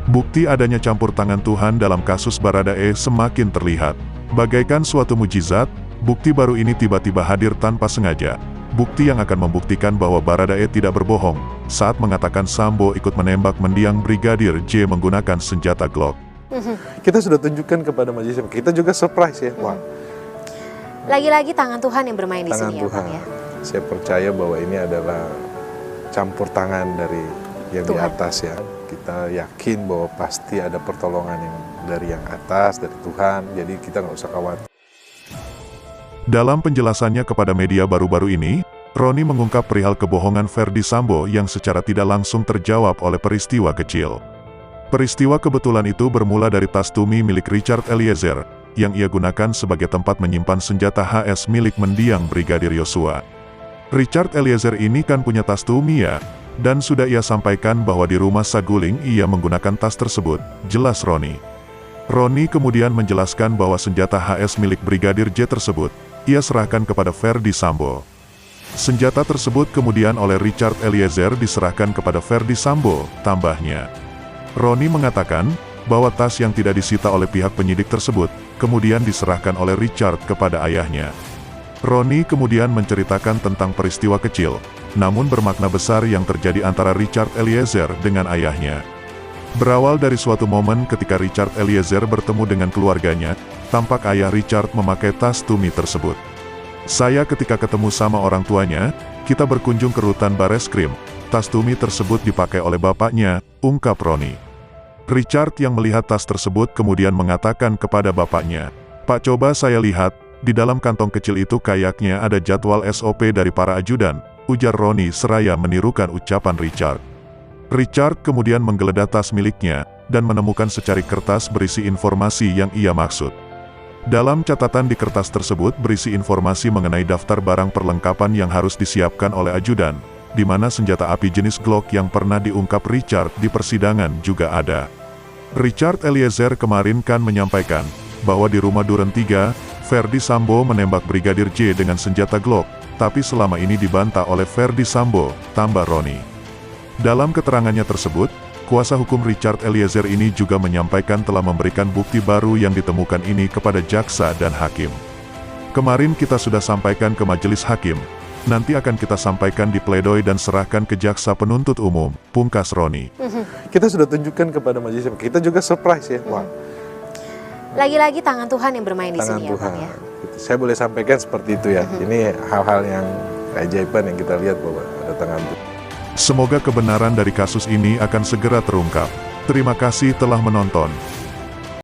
Bukti adanya campur tangan Tuhan dalam kasus Baradae semakin terlihat. Bagaikan suatu mujizat, bukti baru ini tiba-tiba hadir tanpa sengaja. Bukti yang akan membuktikan bahwa Baradae tidak berbohong saat mengatakan Sambo ikut menembak mendiang Brigadir J menggunakan senjata Glock. Kita sudah tunjukkan kepada majelis, kita juga surprise ya. Wah, lagi-lagi tangan Tuhan yang bermain di tangan sini ya, Tuhan. Bang ya. Saya percaya bahwa ini adalah campur tangan dari yang di Tuhan. atas ya. Kita yakin bahwa pasti ada pertolongan yang dari yang atas, dari Tuhan. Jadi kita nggak usah khawatir. Dalam penjelasannya kepada media baru-baru ini, Roni mengungkap perihal kebohongan Ferdy Sambo yang secara tidak langsung terjawab oleh peristiwa kecil. Peristiwa kebetulan itu bermula dari tas Tumi milik Richard Eliezer, yang ia gunakan sebagai tempat menyimpan senjata HS milik mendiang Brigadir Yosua. Richard Eliezer ini kan punya tas Tumi ya, dan sudah ia sampaikan bahwa di rumah Saguling ia menggunakan tas tersebut, jelas Roni. Roni kemudian menjelaskan bahwa senjata HS milik Brigadir J tersebut, ia serahkan kepada Ferdy Sambo. Senjata tersebut kemudian oleh Richard Eliezer diserahkan kepada Ferdy Sambo, tambahnya. Roni mengatakan bahwa tas yang tidak disita oleh pihak penyidik tersebut, kemudian diserahkan oleh Richard kepada ayahnya. Roni kemudian menceritakan tentang peristiwa kecil, namun bermakna besar yang terjadi antara Richard Eliezer dengan ayahnya. Berawal dari suatu momen ketika Richard Eliezer bertemu dengan keluarganya, tampak ayah Richard memakai tas Tumi tersebut. Saya ketika ketemu sama orang tuanya, kita berkunjung ke rutan Bareskrim, tas Tumi tersebut dipakai oleh bapaknya, ungkap Roni. Richard yang melihat tas tersebut kemudian mengatakan kepada bapaknya, "Pak, coba saya lihat, di dalam kantong kecil itu kayaknya ada jadwal SOP dari para ajudan," ujar Roni seraya menirukan ucapan Richard. Richard kemudian menggeledah tas miliknya, dan menemukan secari kertas berisi informasi yang ia maksud. Dalam catatan di kertas tersebut berisi informasi mengenai daftar barang perlengkapan yang harus disiapkan oleh ajudan, di mana senjata api jenis Glock yang pernah diungkap Richard di persidangan juga ada. Richard Eliezer kemarin kan menyampaikan, bahwa di rumah Duren 3, Ferdy Sambo menembak Brigadir J dengan senjata Glock, tapi selama ini dibantah oleh Ferdy Sambo, tambah Roni. Dalam keterangannya tersebut, kuasa hukum Richard Eliezer ini juga menyampaikan telah memberikan bukti baru yang ditemukan ini kepada jaksa dan hakim. Kemarin kita sudah sampaikan ke majelis hakim, nanti akan kita sampaikan di pledoi dan serahkan ke jaksa penuntut umum, pungkas Roni. Kita sudah tunjukkan kepada majelis, kita juga surprise ya. Wah, Lagi-lagi tangan Tuhan yang bermain di tangan sini ya, Tuhan. Bang ya. Saya boleh sampaikan seperti itu ya. Ini hal-hal yang keajaiban yang kita lihat bahwa ada tangan Tuhan. Semoga kebenaran dari kasus ini akan segera terungkap. Terima kasih telah menonton.